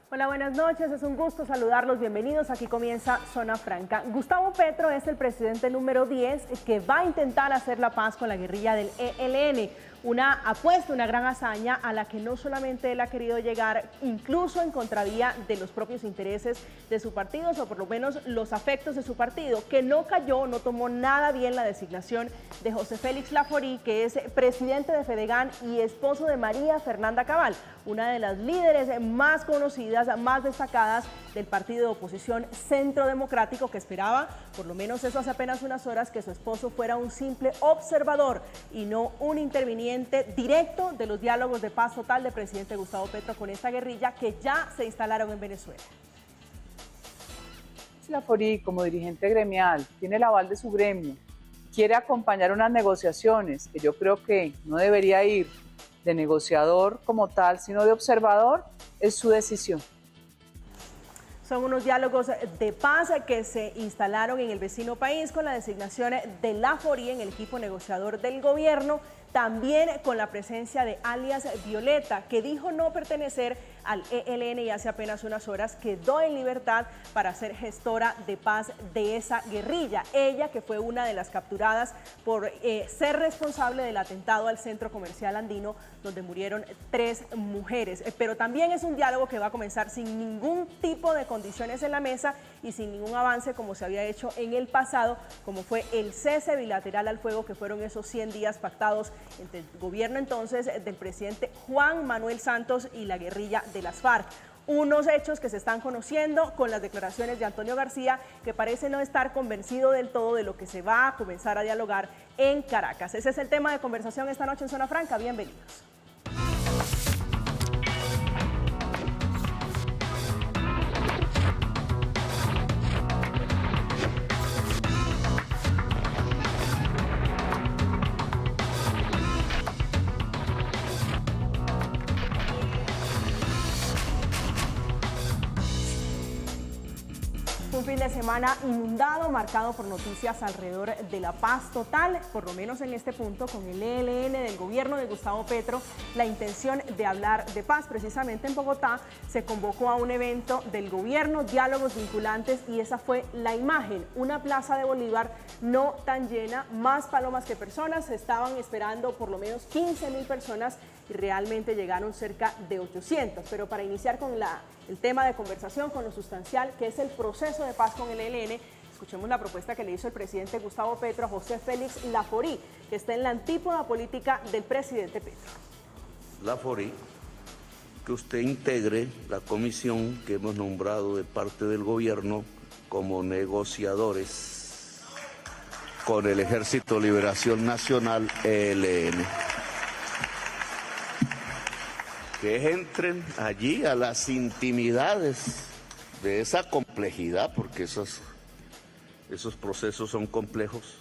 Hola, buenas noches, es un gusto saludarlos, bienvenidos, aquí comienza Zona Franca. Gustavo Petro es el presidente número 10 que va a intentar hacer la paz con la guerrilla del ELN, una apuesta, una gran hazaña a la que no solamente él ha querido llegar, incluso en contravía de los propios intereses de su partido, o por lo menos los afectos de su partido, que no cayó, no tomó nada bien la designación de José Félix Laforí, que es presidente de Fedegan y esposo de María Fernanda Cabal, una de las líderes más conocidas, más destacadas del partido de oposición Centro Democrático, que esperaba, por lo menos eso hace apenas unas horas, que su esposo fuera un simple observador y no un interviniente directo de los diálogos de paz total del presidente Gustavo Petro con esta guerrilla que ya se instalaron en Venezuela. Laforí, como dirigente gremial, tiene el aval de su gremio, quiere acompañar unas negociaciones, que yo creo que no debería ir de negociador como tal, sino de observador, es su decisión. Son unos diálogos de paz que se instalaron en el vecino país con la designación de Laforí en el equipo negociador del gobierno, también con la presencia de alias Violeta, que dijo no pertenecer al ELN y hace apenas unas horas quedó en libertad para ser gestora de paz de esa guerrilla. Ella, que fue una de las capturadas por ser responsable del atentado al centro comercial andino, donde murieron 3 mujeres. Pero también es un diálogo que va a comenzar sin ningún tipo de condiciones en la mesa y sin ningún avance como se había hecho en el pasado, como fue el cese bilateral al fuego, que fueron esos 100 días pactados entre el gobierno entonces del presidente Juan Manuel Santos y la guerrilla de las FARC. Unos hechos que se están conociendo con las declaraciones de Antonio García, que parece no estar convencido del todo de lo que se va a comenzar a dialogar en Caracas. Ese es el tema de conversación esta noche en Zona Franca. Bienvenidos. Un fin de semana inundado, marcado por noticias alrededor de la paz total, por lo menos en este punto, con el ELN del gobierno de Gustavo Petro, la intención de hablar de paz. Precisamente en Bogotá se convocó a un evento del gobierno, diálogos vinculantes, y esa fue la imagen, una plaza de Bolívar no tan llena, más palomas que personas, se estaban esperando por lo menos 15.000 personas y realmente llegaron cerca de 800. Pero para iniciar con el tema de conversación, con lo sustancial, que es el proceso de paz con el ELN, escuchemos la propuesta que le hizo el presidente Gustavo Petro a José Félix Laforí, que está en la antípoda política del presidente Petro. Laforí, que usted integre la comisión que hemos nombrado de parte del gobierno como negociadores con el Ejército de Liberación Nacional, ELN. Que entren allí a las intimidades de esa complejidad, porque esos procesos son complejos.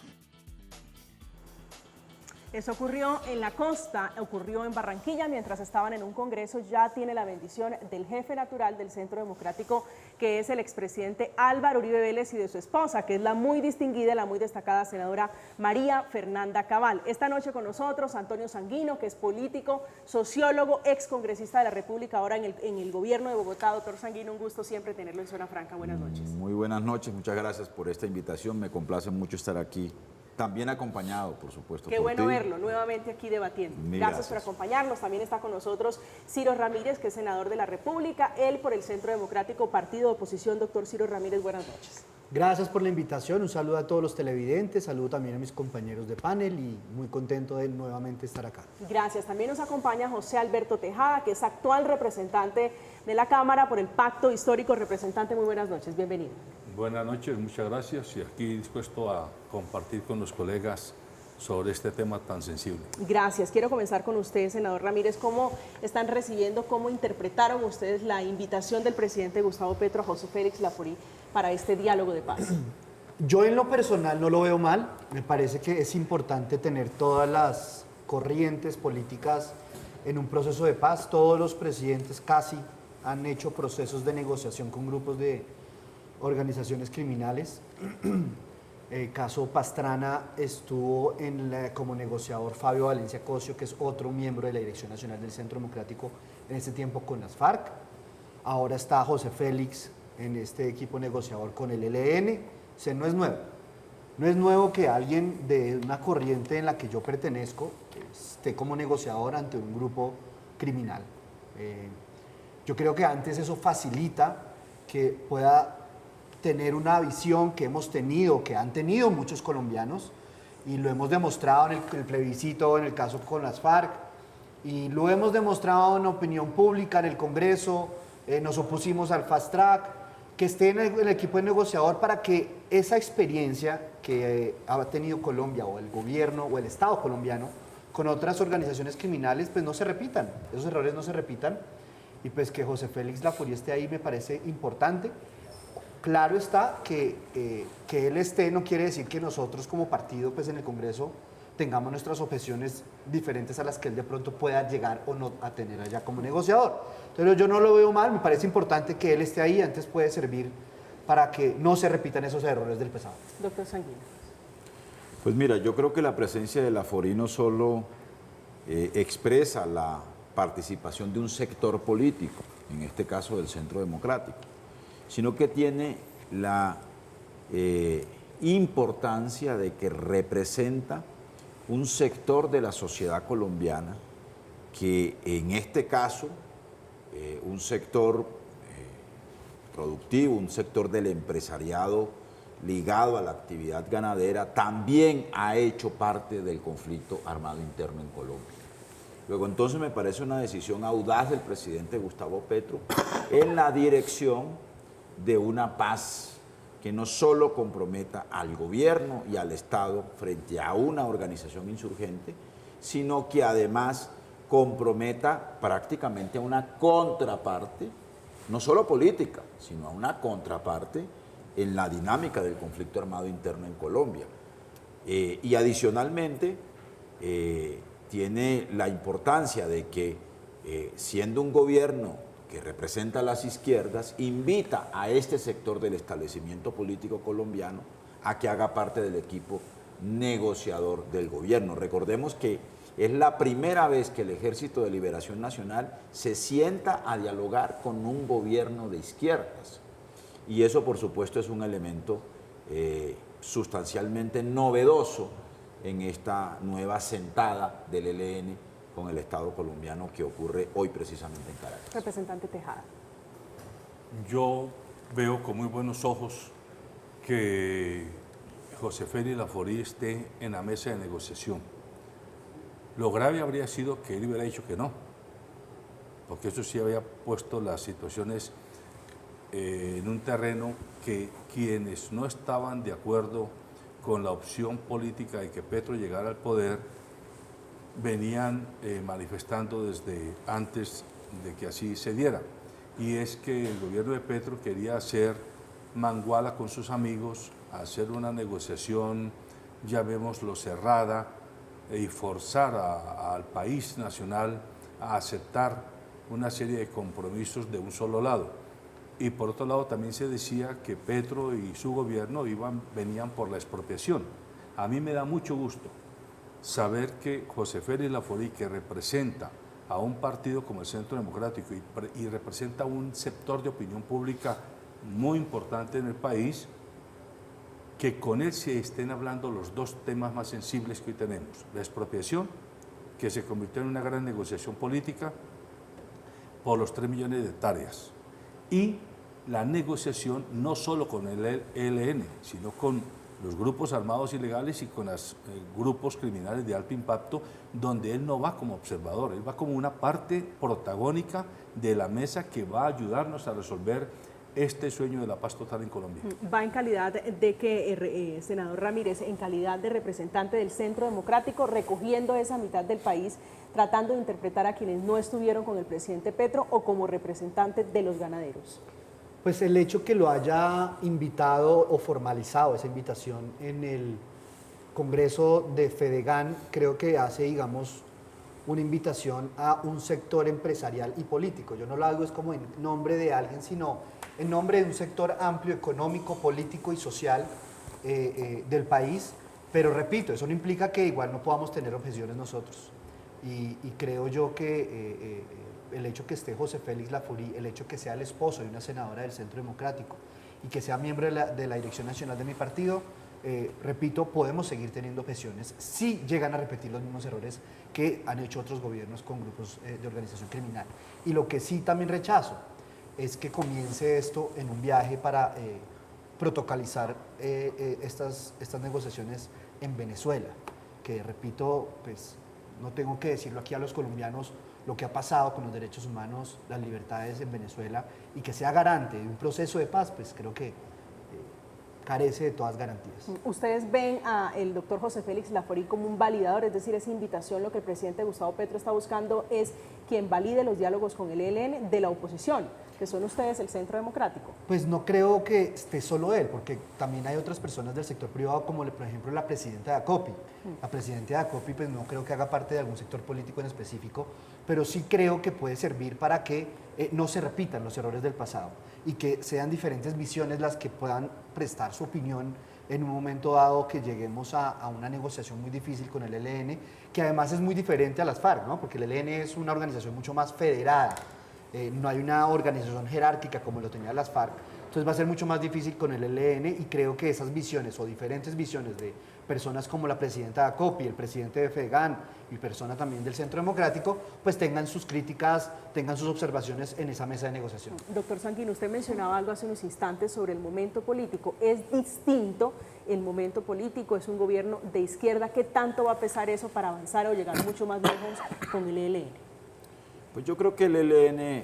Eso ocurrió en la costa, ocurrió en Barranquilla mientras estaban en un congreso. Ya tiene la bendición del jefe natural del Centro Democrático, que es el expresidente Álvaro Uribe Vélez, y de su esposa, que es la muy distinguida, la muy destacada senadora María Fernanda Cabal. Esta noche con nosotros Antonio Sanguino, que es político, sociólogo, excongresista de la República, ahora en el gobierno de Bogotá. Doctor Sanguino, un gusto siempre tenerlo en Zona Franca. Buenas noches. Muy buenas noches, muchas gracias por esta invitación. Me complace mucho estar aquí. También acompañado, por supuesto. Qué bueno verlo nuevamente aquí debatiendo. Gracias por acompañarnos. También está con nosotros Ciro Ramírez, que es senador de la República, él por el Centro Democrático, partido de oposición. Doctor Ciro Ramírez, buenas noches. Gracias por la invitación, un saludo a todos los televidentes, saludo también a mis compañeros de panel y muy contento de nuevamente estar acá. Gracias. También nos acompaña José Alberto Tejada, que es actual representante de la Cámara por el Pacto Histórico. Representante, muy buenas noches, bienvenido. Buenas noches, muchas gracias y aquí dispuesto a compartir con los colegas sobre este tema tan sensible. Gracias. Quiero comenzar con usted, senador Ramírez. ¿Cómo están recibiendo, cómo interpretaron ustedes la invitación del presidente Gustavo Petro a José Félix Laforí para este diálogo de paz? Yo en lo personal no lo veo mal, me parece que es importante tener todas las corrientes políticas en un proceso de paz. Todos los presidentes casi han hecho procesos de negociación con grupos de organizaciones criminales. El caso Pastrana estuvo como negociador Fabio Valencia Cosio, que es otro miembro de la Dirección Nacional del Centro Democrático en ese tiempo con las FARC. ahora está José Félix en este equipo negociador con el ELN. No es nuevo. No es nuevo que alguien de una corriente en la que yo pertenezco esté como negociador ante un grupo criminal. Yo creo que antes eso facilita que pueda tener una visión que hemos tenido, que han tenido muchos colombianos, y lo hemos demostrado en el plebiscito, en el caso con las FARC, y lo hemos demostrado en opinión pública, en el Congreso, nos opusimos al Fast Track, que esté en el equipo de negociador para que esa experiencia que ha tenido Colombia o el gobierno o el Estado colombiano con otras organizaciones criminales pues no se repitan, esos errores no se repitan, y pues que José Félix Laforie esté ahí me parece importante. Claro está que él esté no quiere decir que nosotros como partido pues en el Congreso tengamos nuestras objeciones diferentes a las que él de pronto pueda llegar o no a tener allá como negociador. Entonces yo no lo veo mal, me parece importante que él esté ahí, antes puede servir para que no se repitan esos errores del pasado. Doctor Sanguino. Pues mira, yo creo que la presencia de Laforie no solo expresa la participación de un sector político, en este caso del Centro Democrático, sino que tiene la importancia de que representa un sector de la sociedad colombiana que en este caso, un sector productivo, un sector del empresariado ligado a la actividad ganadera, también ha hecho parte del conflicto armado interno en Colombia. Luego, entonces, me parece una decisión audaz del presidente Gustavo Petro en la dirección de una paz que no solo comprometa al gobierno y al Estado frente a una organización insurgente, sino que además comprometa prácticamente a una contraparte, no solo política, sino a una contraparte en la dinámica del conflicto armado interno en Colombia. Y adicionalmente, tiene la importancia de que, siendo un gobierno que representa a las izquierdas, invita a este sector del establecimiento político colombiano a que haga parte del equipo negociador del gobierno. Recordemos que es la primera vez que el Ejército de Liberación Nacional se sienta a dialogar con un gobierno de izquierdas. Y eso, por supuesto, es un elemento sustancialmente novedoso en esta nueva sentada del ELN con el Estado colombiano que ocurre hoy precisamente en Caracas. Representante Tejada. Yo veo con muy buenos ojos que José Félix Laforie esté en la mesa de negociación. Lo grave habría sido que él hubiera dicho que no, porque eso sí había puesto las situaciones en un terreno que quienes no estaban de acuerdo con la opción política de que Petro llegara al poder venían manifestando desde antes de que así se diera. Y es que el gobierno de Petro quería hacer manguala con sus amigos, hacer una negociación, llamémoslo cerrada, y forzar al país nacional a aceptar una serie de compromisos de un solo lado. Y por otro lado también se decía que Petro y su gobierno venían por la expropiación. A mí me da mucho gusto saber que José Félix Laforie, que representa a un partido como el Centro Democrático y representa un sector de opinión pública muy importante en el país, que con él se estén hablando los dos temas más sensibles que hoy tenemos. La expropiación, que se convirtió en una gran negociación política por los 3 millones de hectáreas, y la negociación no solo con el ELN, sino con los grupos armados ilegales y con los grupos criminales de alto impacto, donde él no va como observador, él va como una parte protagónica de la mesa que va a ayudarnos a resolver este sueño de la paz total en Colombia. Va en calidad de que, senador Ramírez, en calidad de representante del Centro Democrático, recogiendo esa mitad del país, tratando de interpretar a quienes no estuvieron con el presidente Petro o como representante de los ganaderos. Pues el hecho que lo haya invitado o formalizado esa invitación en el Congreso de Fedegan, creo que hace, digamos, una invitación a un sector empresarial y político. Yo no lo hago es como en nombre de alguien, sino en nombre de un sector amplio, económico, político y social del país. Pero repito, eso no implica que igual no podamos tener objeciones nosotros. Y creo yo que el hecho que esté José Félix Laforí, el hecho que sea el esposo de una senadora del Centro Democrático y que sea miembro de la dirección nacional de mi partido, repito, podemos seguir teniendo objeciones si llegan a repetir los mismos errores que han hecho otros gobiernos con grupos de organización criminal. Y lo que sí también rechazo es que comience esto en un viaje para protocolizar estas negociaciones en Venezuela, que repito, pues no tengo que decirlo aquí a los colombianos lo que ha pasado con los derechos humanos, las libertades en Venezuela, y que sea garante de un proceso de paz, pues creo que carece de todas garantías. ¿Ustedes ven al doctor José Félix Laforí como un validador? Es decir, esa invitación, lo que el presidente Gustavo Petro está buscando es quien valide los diálogos con el ELN de la oposición, que son ustedes el Centro Democrático. Pues no creo que esté solo él, porque también hay otras personas del sector privado, como por ejemplo la presidenta de ACOPI. La presidenta de ACOPI pues no creo que haga parte de algún sector político en específico, pero sí creo que puede servir para que no se repitan los errores del pasado y que sean diferentes visiones las que puedan prestar su opinión en un momento dado que lleguemos a una negociación muy difícil con el ELN, que además es muy diferente a las FARC, ¿no? Porque el ELN es una organización mucho más federada. No hay una organización jerárquica como lo tenía las FARC, entonces va a ser mucho más difícil con el ELN y creo que esas visiones o diferentes visiones de personas como la presidenta de ACOPI, el presidente de FEGAN y persona también del Centro Democrático, pues tengan sus críticas, tengan sus observaciones en esa mesa de negociación. Doctor Sanguino, usted mencionaba algo hace unos instantes sobre el momento político. ¿Es distinto el momento político? ¿Es un gobierno de izquierda? ¿Qué tanto va a pesar eso para avanzar o llegar mucho más lejos con el ELN? Pues yo creo que el ELN,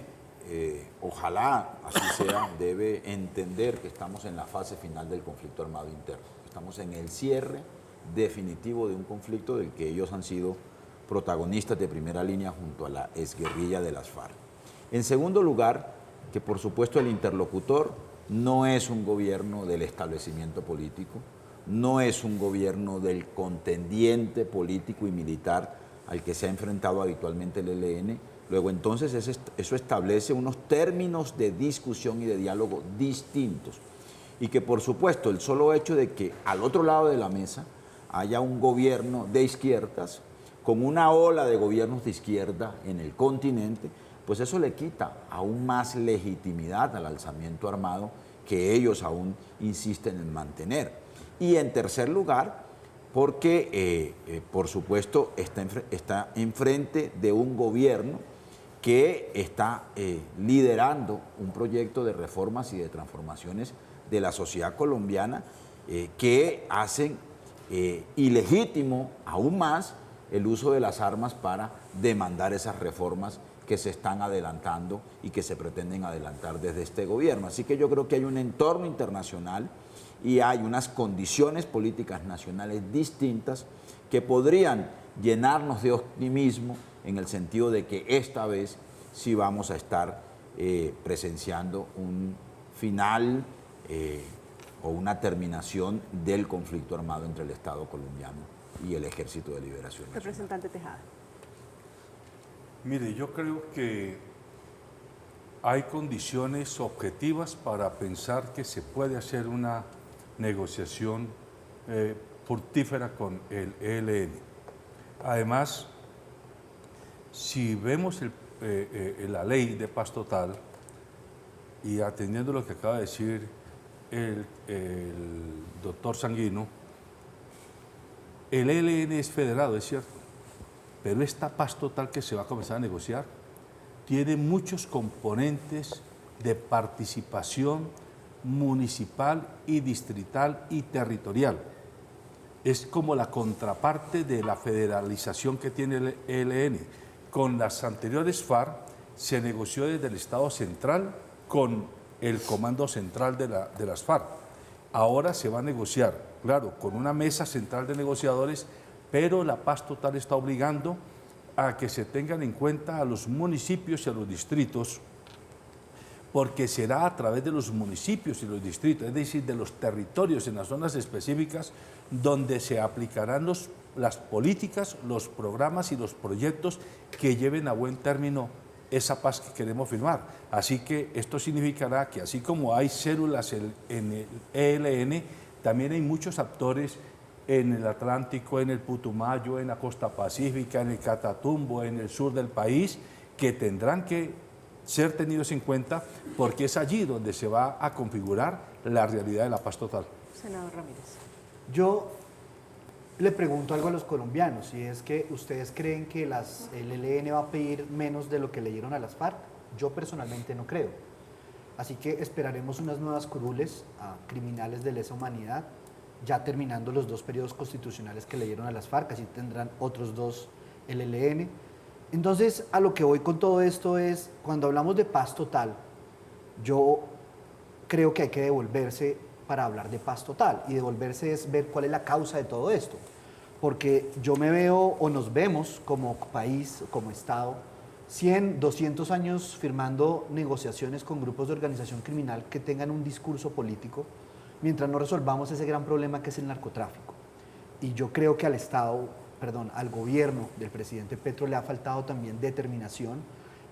ojalá así sea, debe entender que estamos en la fase final del conflicto armado interno. Estamos en el cierre definitivo de un conflicto del que ellos han sido protagonistas de primera línea junto a la exguerrilla de las FARC. En segundo lugar, que por supuesto el interlocutor no es un gobierno del establecimiento político, no es un gobierno del contendiente político y militar al que se ha enfrentado habitualmente el ELN. Luego entonces eso establece unos términos de discusión y de diálogo distintos. Y que por supuesto el solo hecho de que al otro lado de la mesa haya un gobierno de izquierdas con una ola de gobiernos de izquierda en el continente, pues eso le quita aún más legitimidad al alzamiento armado que ellos aún insisten en mantener. Y en tercer lugar, porque por supuesto está enfrente de un gobierno que está liderando un proyecto de reformas y de transformaciones de la sociedad colombiana que hacen ilegítimo aún más el uso de las armas para demandar esas reformas que se están adelantando y que se pretenden adelantar desde este gobierno. Así que yo creo que hay un entorno internacional y hay unas condiciones políticas nacionales distintas que podrían llenarnos de optimismo en el sentido de que esta vez sí vamos a estar presenciando un final o una terminación del conflicto armado entre el Estado colombiano y el Ejército de Liberación Nacional. Representante Tejada. Mire, yo creo que hay condiciones objetivas para pensar que se puede hacer una negociación fructífera con el ELN. Además, si vemos la ley de paz total y atendiendo lo que acaba de decir el doctor Sanguino, el ELN es federado, es cierto, pero esta paz total que se va a comenzar a negociar tiene muchos componentes de participación municipal y distrital y territorial. Es como la contraparte de la federalización que tiene el ELN. Con las anteriores FARC se negoció desde el Estado central con el Comando Central de las FARC. Ahora se va a negociar, claro, con una mesa central de negociadores, pero la paz total está obligando a que se tengan en cuenta a los municipios y a los distritos, porque será a través de los municipios y los distritos, es decir, de los territorios en las zonas específicas, donde se aplicarán las políticas, los programas y los proyectos que lleven a buen término esa paz que queremos firmar. Así que esto significará que así como hay células en el ELN, también hay muchos actores en el Atlántico, en el Putumayo, en la costa pacífica, en el Catatumbo, en el sur del país, que tendrán que ser tenidos en cuenta porque es allí donde se va a configurar la realidad de la paz total. Senador Ramírez. Yo le pregunto algo a los colombianos, y es que ustedes creen que el ELN va a pedir menos de lo que le dieron a las FARC. Yo personalmente no creo. Así que esperaremos unas nuevas curules a criminales de lesa humanidad, ya terminando los 2 periodos constitucionales que le dieron a las FARC, así tendrán otros 2 el ELN. Entonces, a lo que voy con todo esto es, cuando hablamos de paz total, yo creo que hay que devolverse para hablar de paz total, y devolverse es ver cuál es la causa de todo esto, porque yo me veo, o nos vemos como país, como Estado, 100, 200 años firmando negociaciones con grupos de organización criminal que tengan un discurso político, mientras no resolvamos ese gran problema que es el narcotráfico. Y yo creo que al Estado, al gobierno del presidente Petro le ha faltado también determinación,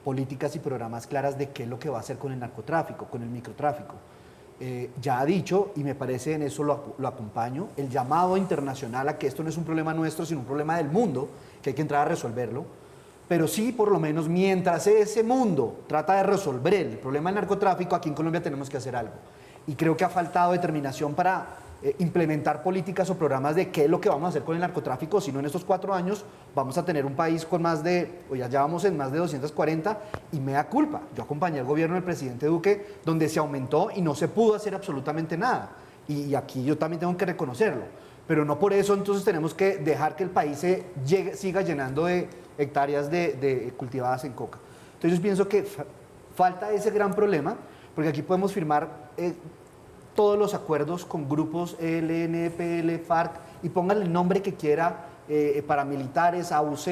políticas y programas claras de qué es lo que va a hacer con el narcotráfico, con el microtráfico. Ya ha dicho, y me parece en eso lo acompaño, el llamado internacional a que esto no es un problema nuestro, sino un problema del mundo, que hay que entrar a resolverlo. Pero sí, por lo menos, mientras ese mundo trata de resolver el problema del narcotráfico, aquí en Colombia tenemos que hacer algo. Y creo que ha faltado determinación para implementar políticas o programas de qué es lo que vamos a hacer con el narcotráfico, si no en estos 4 años vamos a tener un país con ya vamos en más de 240, y me da culpa. Yo acompañé al gobierno del presidente Duque, donde se aumentó y no se pudo hacer absolutamente nada. Y aquí yo también tengo que reconocerlo. Pero no por eso entonces tenemos que dejar que el país siga llenando de hectáreas cultivadas en coca. Entonces yo pienso que falta ese gran problema, porque aquí podemos firmar todos los acuerdos con grupos ELN, EPL, FARC, y pónganle el nombre que quiera, paramilitares, AUC,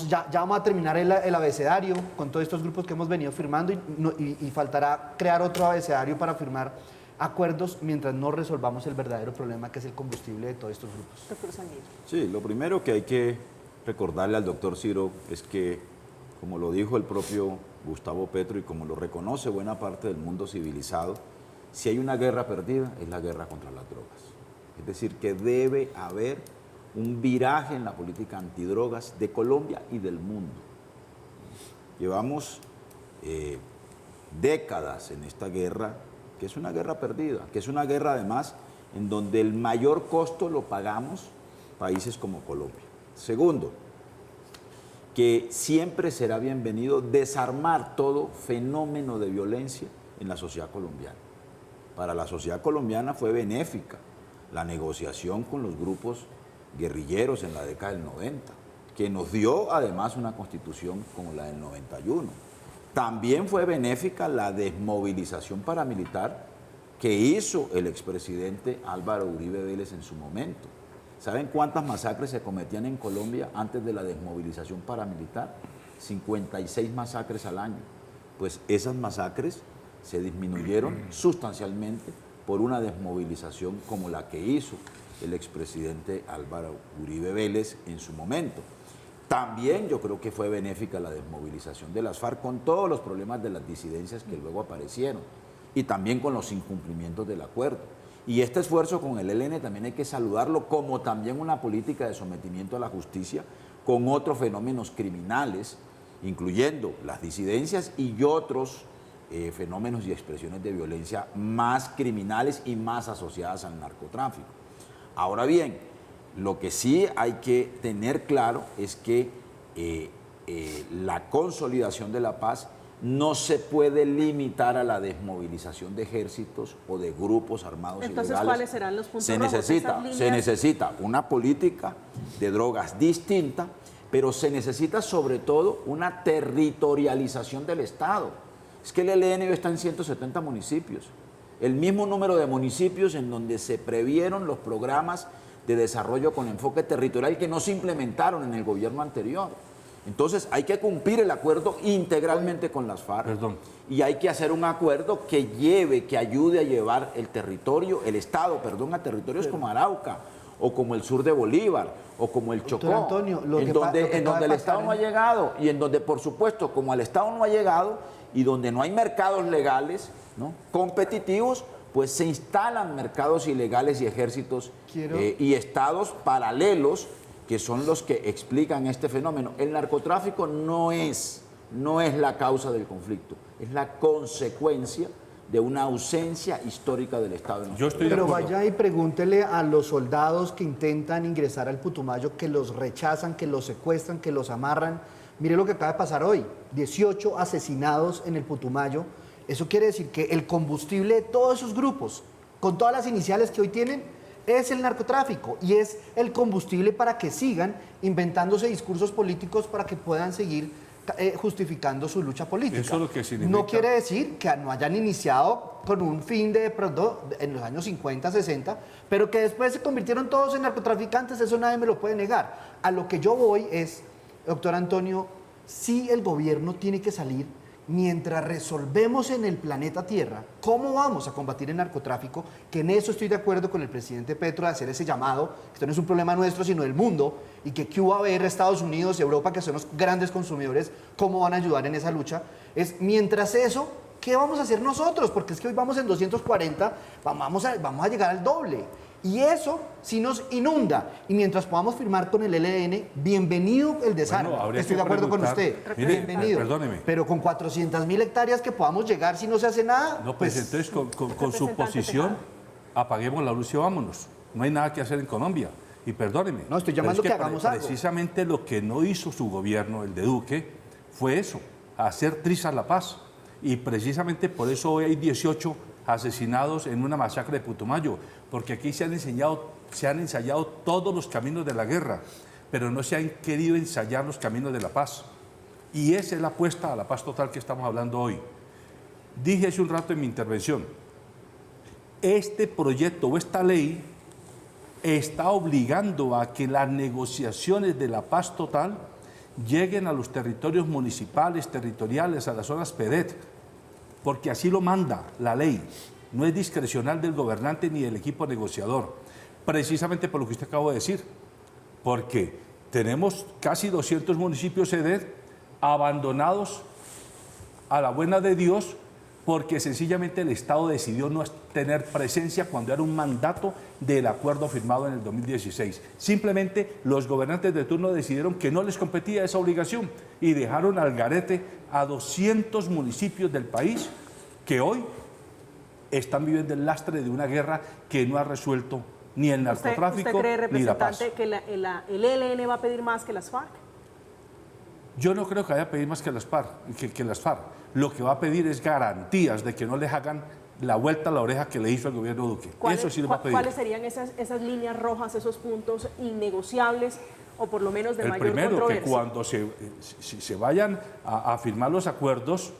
ya vamos a terminar el abecedario con todos estos grupos que hemos venido firmando, y faltará crear otro abecedario para firmar acuerdos mientras no resolvamos el verdadero problema, que es el combustible de todos estos grupos. Doctor Sanguino. Sí, lo primero que hay que recordarle al doctor Ciro es que, como lo dijo el propio Gustavo Petro y como lo reconoce buena parte del mundo civilizado, si hay una guerra perdida, es la guerra contra las drogas. Es decir, que debe haber un viraje en la política antidrogas de Colombia y del mundo. Llevamos décadas en esta guerra, que es una guerra perdida, que es una guerra además en donde el mayor costo lo pagamos países como Colombia. Segundo, que siempre será bienvenido desarmar todo fenómeno de violencia en la sociedad colombiana. Para la sociedad colombiana fue benéfica la negociación con los grupos guerrilleros en la década del 90, que nos dio además una constitución como la del 91. También fue benéfica la desmovilización paramilitar que hizo el expresidente Álvaro Uribe Vélez en su momento. ¿Saben cuántas masacres se cometían en Colombia antes de la desmovilización paramilitar? 56 masacres al año. Pues esas masacres se disminuyeron sustancialmente por una desmovilización como la que hizo el expresidente Álvaro Uribe Vélez en su momento. También yo creo que fue benéfica la desmovilización de las FARC con todos los problemas de las disidencias que luego aparecieron y también con los incumplimientos del acuerdo. Y este esfuerzo con el ELN también hay que saludarlo como también una política de sometimiento a la justicia con otros fenómenos criminales, incluyendo las disidencias y otros fenómenos y expresiones de violencia más criminales y más asociadas al narcotráfico. Ahora bien, lo que sí hay que tener claro es que la consolidación de la paz no se puede limitar a la desmovilización de ejércitos o de grupos armados ilegales. Entonces, ¿cuáles serán los puntos rojos? Se necesita una política de drogas distinta, pero se necesita sobre todo una territorialización del Estado. Es que el ELN está en 170 municipios, el mismo número de municipios en donde se previeron los programas de desarrollo con enfoque territorial que no se implementaron en el gobierno anterior. Entonces hay que cumplir el acuerdo integralmente con las FARC. Y hay que hacer un acuerdo que ayude a llevar el territorio, el Estado, a territorios como Arauca, o como el sur de Bolívar, o como el Chocó, Antonio, en donde el Estado no ha llegado, y en donde, por supuesto, como el Estado no ha llegado, y donde no hay mercados legales, ¿no?, competitivos, pues se instalan mercados ilegales y ejércitos y estados paralelos que son los que explican este fenómeno. El narcotráfico no es no es la causa del conflicto, es la consecuencia de una ausencia histórica del Estado. Yo estoy de Pero acuerdo. vaya y pregúntele a los soldados que intentan ingresar al Putumayo, que los rechazan, que los secuestran, que los amarran. Mire lo que acaba de pasar hoy, 18 asesinados en el Putumayo. Eso quiere decir que el combustible de todos esos grupos, con todas las iniciales que hoy tienen, es el narcotráfico y es el combustible para que sigan inventándose discursos políticos para que puedan seguir justificando su lucha política. Eso es lo que significa. No quiere decir que no hayan iniciado con un fin de pronto en los años 50, 60, pero que después se convirtieron todos en narcotraficantes, eso nadie me lo puede negar. A lo que yo voy es, doctor Antonio, sí el gobierno tiene que salir mientras resolvemos en el planeta Tierra cómo vamos a combatir el narcotráfico, que en eso estoy de acuerdo con el presidente Petro de hacer ese llamado, que esto no es un problema nuestro sino del mundo, y que Cuba, ver Estados Unidos, Europa, que son los grandes consumidores, cómo van a ayudar en esa lucha. Es mientras eso, ¿qué vamos a hacer nosotros? Porque es que hoy vamos en 240, vamos a llegar al doble. Y eso sí nos inunda. Y mientras podamos firmar con el ELN, bienvenido el desarme. Bueno, habría estoy que de acuerdo con preguntar. usted. Mire, Bienvenido. perdóneme. Pero con 400.000 hectáreas que podamos llegar si no se hace nada. No, pues entonces con su posición, apaguemos la luz y vámonos. No hay nada que hacer en Colombia. Y perdóneme. No, estoy pero llamando es que hagamos algo. Precisamente lo que no hizo su gobierno, el de Duque, fue eso, hacer trizas la paz. Y precisamente por eso hoy hay 18 asesinados en una masacre de Putumayo, porque aquí se han ensayado todos los caminos de la guerra, pero no se han querido ensayar los caminos de la paz. Y esa es la apuesta a la paz total que estamos hablando hoy. Dije hace un rato en mi intervención, este proyecto o esta ley está obligando a que las negociaciones de la paz total lleguen a los territorios municipales, territoriales, a las zonas PEDET, porque así lo manda la ley. No es discrecional del gobernante ni del equipo negociador, precisamente por lo que usted acabó de decir, porque tenemos casi 200 municipios PEDET abandonados a la buena de Dios, porque sencillamente el Estado decidió no tener presencia cuando era un mandato del acuerdo firmado en el 2016. Simplemente los gobernantes de turno decidieron que no les competía esa obligación y dejaron al garete a 200 municipios del país que hoy están viviendo el lastre de una guerra que no ha resuelto ni el narcotráfico ¿Usted cree, ni la paz. representante, que el ELN va a pedir más que las FARC? Yo no creo que vaya a pedir más que las FARC. Lo que va a pedir es garantías de que no les hagan la vuelta a la oreja que le hizo el gobierno Duque. Eso sí lo va a pedir. ¿Cuáles serían esas líneas rojas, esos puntos innegociables o por lo menos de El mayor primero, controversia? que cuando se vayan a firmar los acuerdos,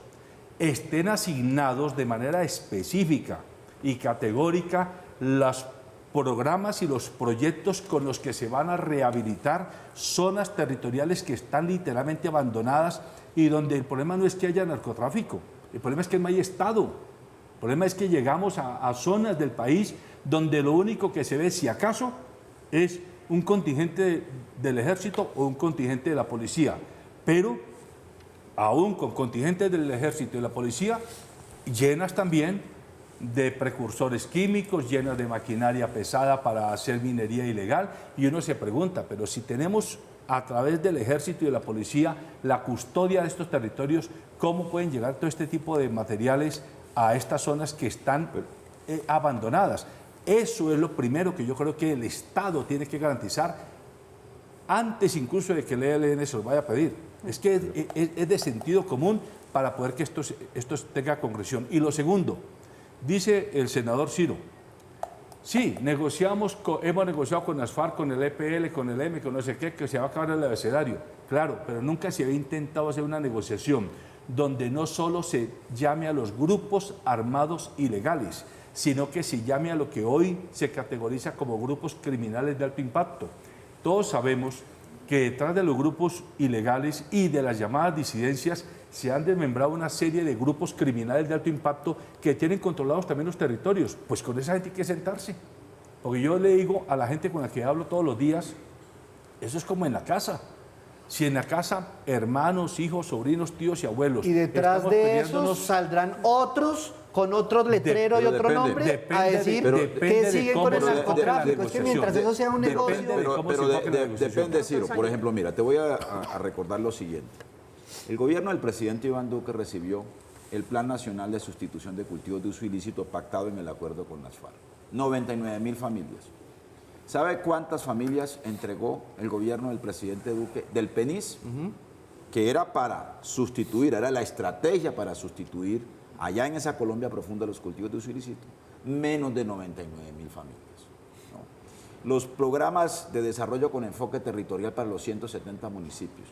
estén asignados de manera específica y categórica los programas y los proyectos con los que se van a rehabilitar zonas territoriales que están literalmente abandonadas y donde el problema no es que haya narcotráfico, el problema es que no hay Estado, el problema es que llegamos a zonas del país donde lo único que se ve, si acaso, es un contingente del ejército o un contingente de la policía, pero aún con contingentes del ejército y la policía, llenas también de precursores químicos, llenas de maquinaria pesada para hacer minería ilegal, y uno se pregunta, pero si tenemos a través del ejército y de la policía la custodia de estos territorios, ¿cómo pueden llegar todo este tipo de materiales a estas zonas que están abandonadas? Eso es lo primero que yo creo que el Estado tiene que garantizar antes incluso de que el ELN se los vaya a pedir. Es que es de sentido común para poder que esto tenga concreción. Y lo segundo, dice el senador Ciro, sí, hemos negociado con las FARC, con el EPL, con el M, con no sé qué, que se va a acabar el abecedario. Claro, pero nunca se había intentado hacer una negociación donde no solo se llame a los grupos armados ilegales, sino que se llame a lo que hoy se categoriza como grupos criminales de alto impacto. Todos sabemos que detrás de los grupos ilegales y de las llamadas disidencias se han desmembrado una serie de grupos criminales de alto impacto que tienen controlados también los territorios. Pues con esa gente hay que sentarse. Porque yo le digo a la gente con la que hablo todos los días, eso es como en la casa. Si en la casa, hermanos, hijos, sobrinos, tíos y abuelos... Y detrás estamos de esos peleándonos, saldrán otros con otro letrero y pero otro depende, nombre a decir depende que de siguen cómo con el se enfoque la narcotráfico. Es que mientras eso sea un negocio... Depende de cómo se enfoque la negociación. Depende, Ciro. Por ejemplo, mira, te voy a recordar lo siguiente. El gobierno del presidente Iván Duque recibió el Plan Nacional de Sustitución de Cultivos de Uso Ilícito pactado en el acuerdo con las FARC. 99.000 familias. ¿Sabe cuántas familias entregó el gobierno del presidente Duque del PENIS? Que era para sustituir, era la estrategia para sustituir allá en esa Colombia profunda los cultivos de uso ilícito. Menos de 99.000 familias. ¿No? Los programas de desarrollo con enfoque territorial para los 170 municipios.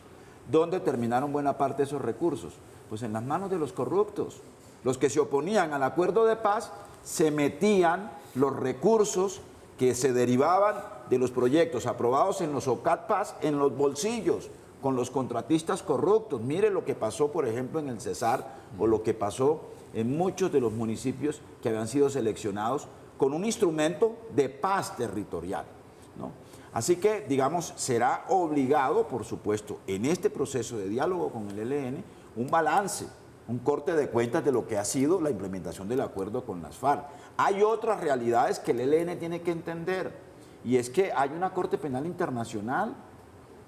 ¿Dónde terminaron buena parte de esos recursos? Pues en las manos de los corruptos. Los que se oponían al acuerdo de paz se metían los recursos que se derivaban de los proyectos aprobados en los OCAT Paz en los bolsillos, con los contratistas corruptos. Mire lo que pasó, por ejemplo, en el Cesar, o lo que pasó en muchos de los municipios que habían sido seleccionados con un instrumento de paz territorial, ¿no? Así que, digamos, será obligado, por supuesto, en este proceso de diálogo con el ELN, un balance, un corte de cuentas de lo que ha sido la implementación del acuerdo con las FARC. Hay otras realidades que el ELN tiene que entender, y es que hay una Corte Penal Internacional,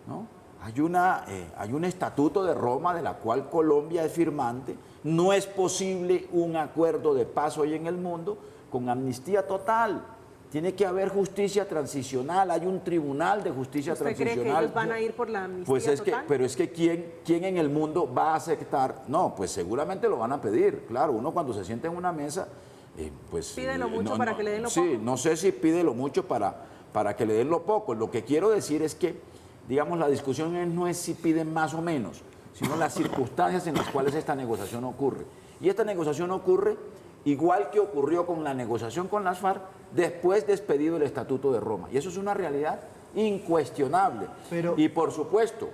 ¿no? Hay un estatuto de Roma de la cual Colombia es firmante. No es posible un acuerdo de paz hoy en el mundo con amnistía total. Tiene que haber justicia transicional. Hay un tribunal de justicia transicional. ¿Usted cree que ellos van a ir por la amnistía pues es total? Pero es que ¿quién en el mundo va a aceptar? No, pues seguramente lo van a pedir. Claro, uno cuando se sienta en una mesa, pues... Pide lo mucho para que le den lo poco. Sí, no sé si pide lo mucho para que le den lo poco. Lo que quiero decir es que, digamos, la discusión no es si piden más o menos, sino las circunstancias en las cuales esta negociación ocurre. Y esta negociación ocurre igual que ocurrió con la negociación con las FARC después de expedido el Estatuto de Roma. Y eso es una realidad incuestionable. Y por supuesto,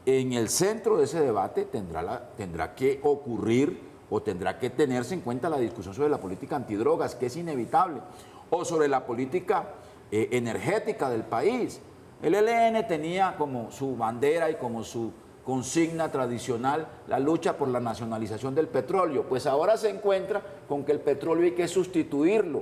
en el centro de ese debate tendrá que ocurrir o tendrá que tenerse en cuenta la discusión sobre la política antidrogas, que es inevitable, o sobre la política energética del país. El ELN tenía como su bandera y como su consigna tradicional la lucha por la nacionalización del petróleo, pues ahora se encuentra con que el petróleo hay que sustituirlo,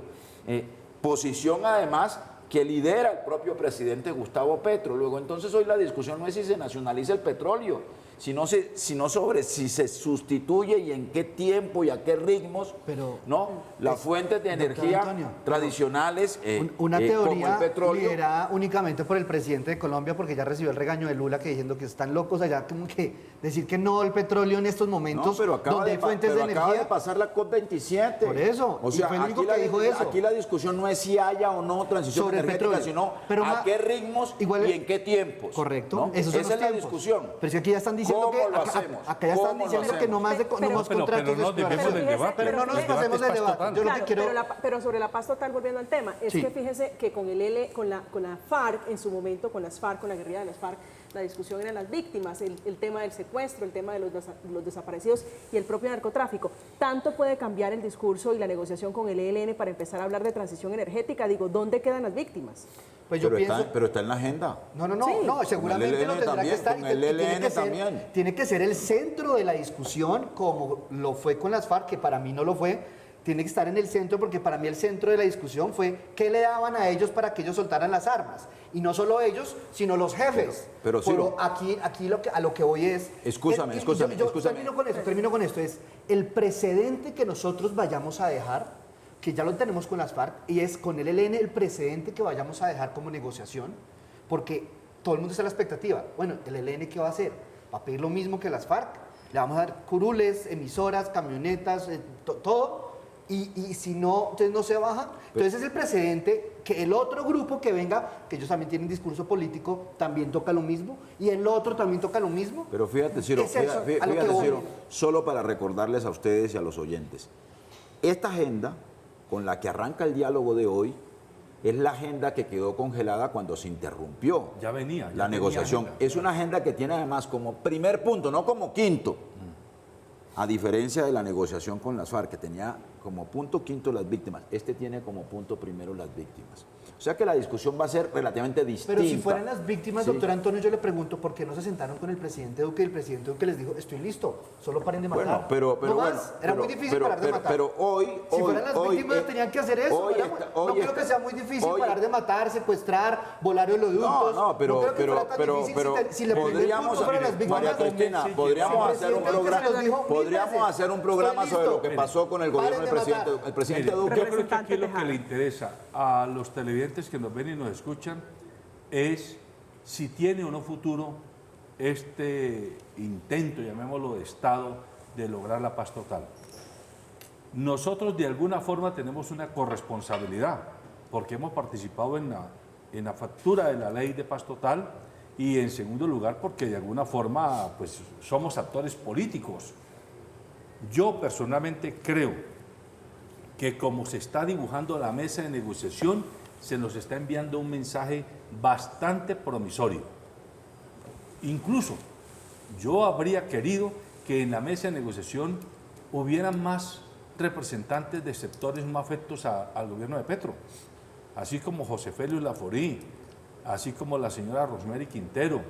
posición además que lidera el propio presidente Gustavo Petro. Luego entonces hoy la discusión no es si se nacionaliza el petróleo, sino sobre si se sustituye y en qué tiempo y a qué ritmos, ¿no? Las fuentes de energía tradicionales una como teoría el petróleo. liderada únicamente por el presidente de Colombia, porque ya recibió el regaño de Lula, que diciendo que están locos allá, como que decir que no el petróleo en estos momentos, no, pero donde hay fuentes de energía. Acaba de pasar la COP27. Por eso, o sea, y fue el único que dijo eso. Aquí la discusión no es si haya o no transición sobre energética, sino a qué ritmos y en qué tiempos. Correcto, ¿no? Esos son Esa los es la tiempos. discusión. Pero si aquí ya están diciendo ¿Cómo que lo hacemos? acá ya están diciendo que no más de contratos pero no de desviemos del debate. pero no nos El debate pasemos es del debate. total. Yo lo Claro, que quiero... pero sobre la paz total, volviendo al tema, es Sí. que fíjese que con la FARC, en su momento, con las FARC, con la guerrilla de las FARC, la discusión eran las víctimas, el tema del secuestro, el tema de los desaparecidos y el propio narcotráfico. ¿Tanto puede cambiar el discurso y la negociación con el ELN para empezar a hablar de transición energética? Digo, ¿dónde quedan las víctimas? Pues yo pienso... pero está en la agenda. No, seguramente lo tendrá que estar. Con el ELN también. Tiene que ser el centro de la discusión, como lo fue con las FARC, que para mí no lo fue. Tiene que estar en el centro, porque para mí el centro de la discusión fue qué le daban a ellos para que ellos soltaran las armas. Y no solo ellos, sino los jefes. Pero aquí a lo que voy es... Escúchame. Termino con esto. Es el precedente que nosotros vayamos a dejar, que ya lo tenemos con las FARC, y es con el ELN el precedente que vayamos a dejar como negociación, porque todo el mundo está en la expectativa. Bueno, ¿el ELN qué va a hacer? ¿Va a pedir lo mismo que las FARC? Le vamos a dar curules, emisoras, camionetas, todo, y si no, entonces no se baja. Entonces es el precedente que el otro grupo que venga, que ellos también tienen discurso político, también toca lo mismo, y el otro también toca lo mismo. Pero fíjate, Ciro, Es eso, a lo que voy. Ciro, solo para recordarles a ustedes y a los oyentes, esta agenda con la que arranca el diálogo de hoy es la agenda que quedó congelada cuando se interrumpió la negociación. Es una agenda que tiene además como primer punto, no como quinto, a diferencia de la negociación con las FARC, que tenía como punto quinto las víctimas. Este tiene como punto primero las víctimas. O sea que la discusión va a ser relativamente distinta. Pero si fueran las víctimas, ¿sí? Doctor Antonio, yo le pregunto por qué no se sentaron con el presidente Duque, y el presidente Duque les dijo, estoy listo, solo paren de matar. Bueno, pero no más. Era muy difícil parar de matar. Pero hoy... Si fueran las víctimas tenían que hacer eso. No creo que sea muy difícil parar de matar, secuestrar, volar oleoductos. No, pero si le podríamos, María Cristina, podríamos hacer un programa sobre lo que pasó con el gobierno del presidente Duque. Yo creo que aquí lo que le interesa a los televidentes que nos ven y nos escuchan es si tiene o no futuro este intento, llamémoslo de Estado, de lograr la paz total. Nosotros de alguna forma tenemos una corresponsabilidad, porque hemos participado en la factura de la ley de paz total, y en segundo lugar porque de alguna forma pues, somos actores políticos. Yo personalmente creo que como se está dibujando la mesa de negociación, se nos está enviando un mensaje bastante promisorio. Incluso yo habría querido que en la mesa de negociación hubieran más representantes de sectores más afectos al gobierno de Petro, así como José Félix Laforí, así como la señora Rosemary Quintero,